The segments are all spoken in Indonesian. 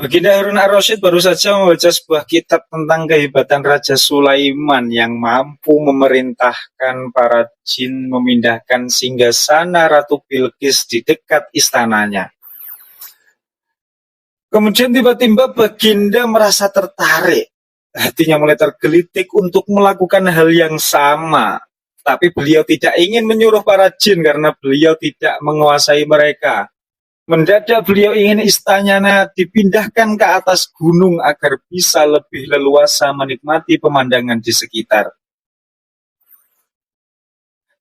Baginda Harun ar-Rasyid baru saja membaca sebuah kitab tentang kehebatan Raja Sulaiman yang mampu memerintahkan para jin memindahkan singgasana Ratu Bilqis di dekat istananya. Kemudian tiba-tiba Baginda merasa tertarik. Hatinya mulai tergelitik untuk melakukan hal yang sama. Tapi beliau tidak ingin menyuruh para jin karena beliau tidak menguasai mereka. Mendadak beliau ingin istananya dipindahkan ke atas gunung agar bisa lebih leluasa menikmati pemandangan di sekitar.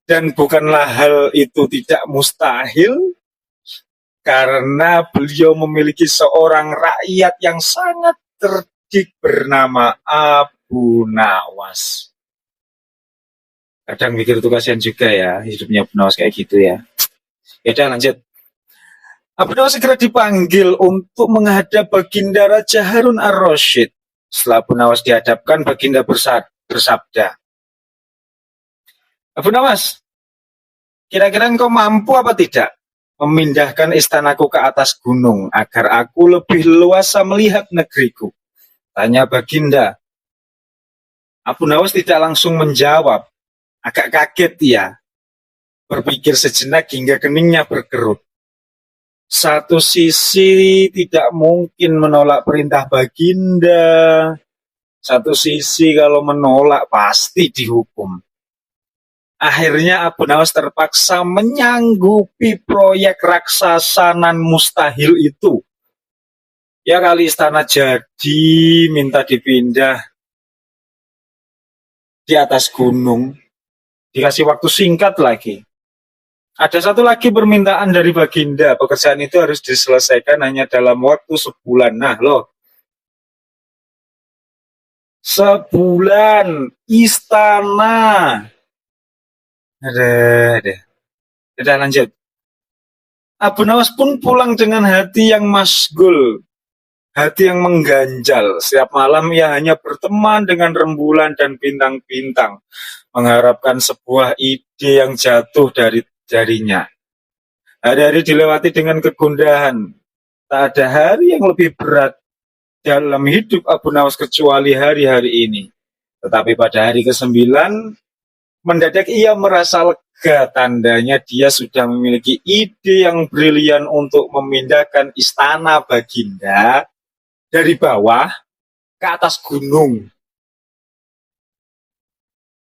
Dan bukanlah hal itu tidak mustahil, karena beliau memiliki seorang rakyat yang sangat cerdik bernama Abu Nawas. Kadang mikir itu kasihan juga ya, hidupnya Abu Nawas kayak gitu ya. Ya udah lanjut. Abu Nawas segera dipanggil untuk menghadap Baginda Raja Harun ar-Rasyid. Setelah Abu Nawas dihadapkan, Baginda bersabda, Abu Nawas, kira-kira engkau mampu apa tidak memindahkan istanaku ke atas gunung agar aku lebih leluasa melihat negeriku? Tanya Baginda. Abu Nawas tidak langsung menjawab. Agak kaget ia. Berpikir sejenak hingga keningnya berkerut. Satu sisi tidak mungkin menolak perintah Baginda. Satu sisi kalau menolak pasti dihukum. Akhirnya Abu Nawas terpaksa menyanggupi proyek raksasa nan mustahil itu. Ya kali istana jadi, minta dipindah di atas gunung. Dikasih waktu singkat lagi. Ada satu lagi permintaan dari Baginda, pekerjaan itu harus diselesaikan hanya dalam waktu sebulan. Nah loh, sebulan istana. Udah lanjut. Abu Nawas pun pulang dengan hati yang masgul, hati yang mengganjal. Setiap malam ia hanya berteman dengan rembulan dan bintang-bintang, mengharapkan sebuah ide yang jatuh dari jarinya. Hari-hari dilewati dengan kegundahan. Tak ada hari yang lebih berat dalam hidup Abu Nawas kecuali hari-hari ini. Tetapi pada hari ke-9, mendadak ia merasa lega, tandanya dia sudah memiliki ide yang brilian untuk memindahkan istana Baginda dari bawah ke atas gunung.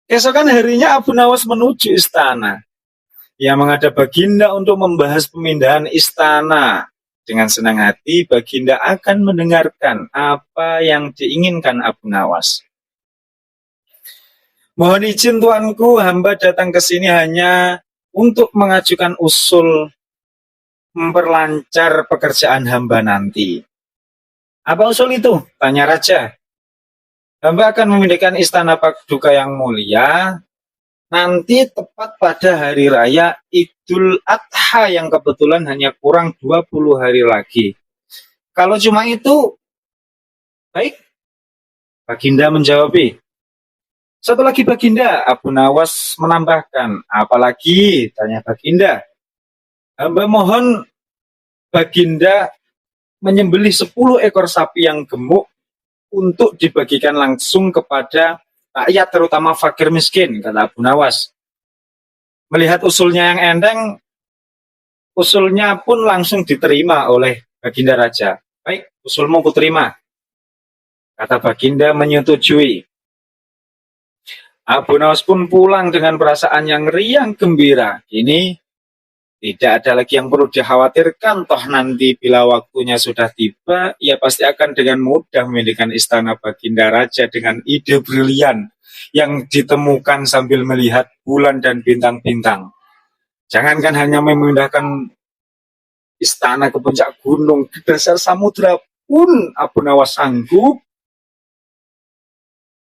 Keesokan harinya Abu Nawas menuju istana. Ia menghadap Baginda untuk membahas pemindahan istana. Dengan senang hati, Baginda akan mendengarkan apa yang diinginkan Abu Nawas. Mohon izin tuanku, hamba datang ke sini hanya untuk mengajukan usul memperlancar pekerjaan hamba nanti. Apa usul itu? Tanya Raja. Hamba akan memindahkan istana Paduka yang mulia nanti tepat pada hari raya Idul Adha yang kebetulan hanya kurang 20 hari lagi. Kalau cuma itu, baik. Baginda menjawab. Satu lagi Baginda, Abu Nawas menambahkan. Apalagi? Tanya Baginda. Hamba mohon Baginda menyembelih 10 ekor sapi yang gemuk untuk dibagikan langsung kepada rakyat, terutama fakir miskin, kata Abu Nawas. Melihat usulnya yang enteng, usulnya pun langsung diterima oleh Baginda Raja. Baik, usulmu kuterima, kata Baginda menyetujui. Abu Nawas pun pulang dengan perasaan yang riang gembira. Ini tidak ada lagi yang perlu dikhawatirkan, toh nanti bila waktunya sudah tiba, ia pasti akan dengan mudah memindahkan istana Baginda Raja dengan ide brilian yang ditemukan sambil melihat bulan dan bintang-bintang. Jangankan hanya memindahkan istana ke puncak gunung, di dasar samudra pun Abu Nawas sanggup.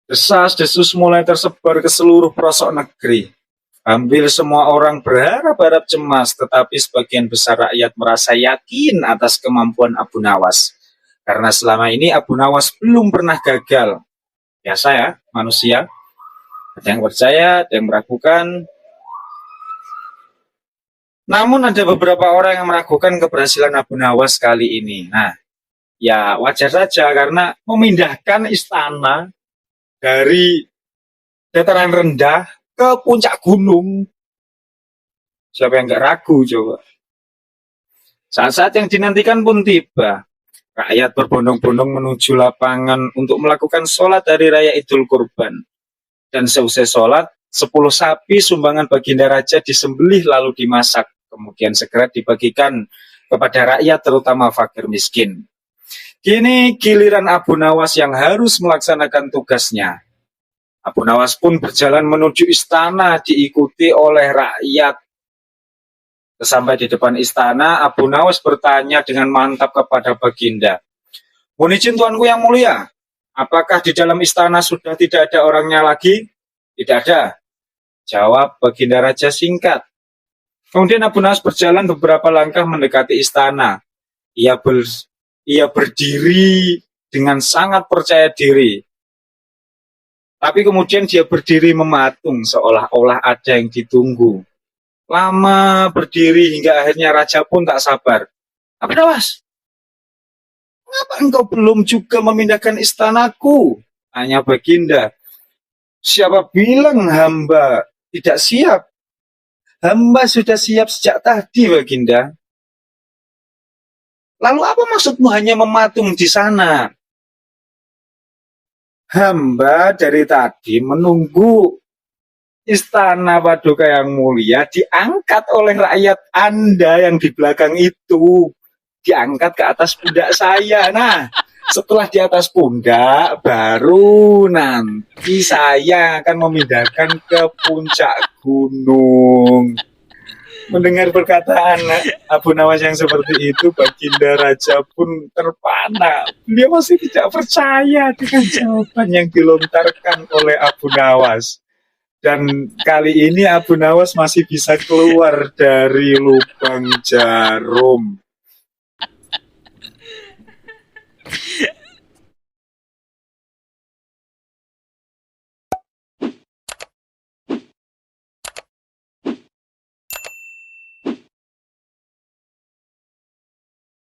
Desas-desus mulai tersebar ke seluruh pelosok negeri. Hampir semua orang berharap-harap cemas, tetapi sebagian besar rakyat merasa yakin atas kemampuan Abu Nawas. Karena selama ini Abu Nawas belum pernah gagal. Biasa ya, manusia. Ada yang percaya, ada yang meragukan. Namun ada beberapa orang yang meragukan keberhasilan Abu Nawas kali ini. Nah, Ya wajar saja karena memindahkan istana dari dataran rendah ke puncak gunung. Siapa yang nggak ragu coba? Saat-saat yang dinantikan pun tiba. Rakyat berbondong-bondong menuju lapangan untuk melakukan sholat hari raya Idul Kurban. Dan seusai sholat, 10 sapi sumbangan Baginda Raja disembelih lalu dimasak. Kemudian segera dibagikan kepada rakyat terutama fakir miskin. Kini giliran Abu Nawas yang harus melaksanakan tugasnya. Abu Nawas pun berjalan menuju istana diikuti oleh rakyat. Sampai di depan istana, Abu Nawas bertanya dengan mantap kepada Baginda. Mohon izin tuanku yang mulia, apakah di dalam istana sudah tidak ada orangnya lagi? Tidak ada, jawab Baginda Raja singkat. Kemudian Abu Nawas berjalan beberapa langkah mendekati istana. Ia berdiri dengan sangat percaya diri. Tapi kemudian dia berdiri mematung seolah-olah ada yang ditunggu. Lama berdiri hingga akhirnya raja pun tak sabar. Abu Nawas, mengapa engkau belum juga memindahkan istanaku? Tanya Baginda. Siapa bilang hamba tidak siap? Hamba sudah siap sejak tadi, Baginda. Lalu apa maksudmu hanya mematung di sana? Hamba dari tadi menunggu istana Paduka yang mulia diangkat oleh rakyat Anda yang di belakang itu. Diangkat ke atas pundak saya. Nah, setelah di atas pundak, baru nanti saya akan memindahkan ke puncak gunung. Mendengar perkataan Abu Nawas yang seperti itu, Baginda Raja pun terpana. Dia masih tidak percaya dengan jawaban yang dilontarkan oleh Abu Nawas. Dan kali ini Abu Nawas masih bisa keluar dari lubang jarum.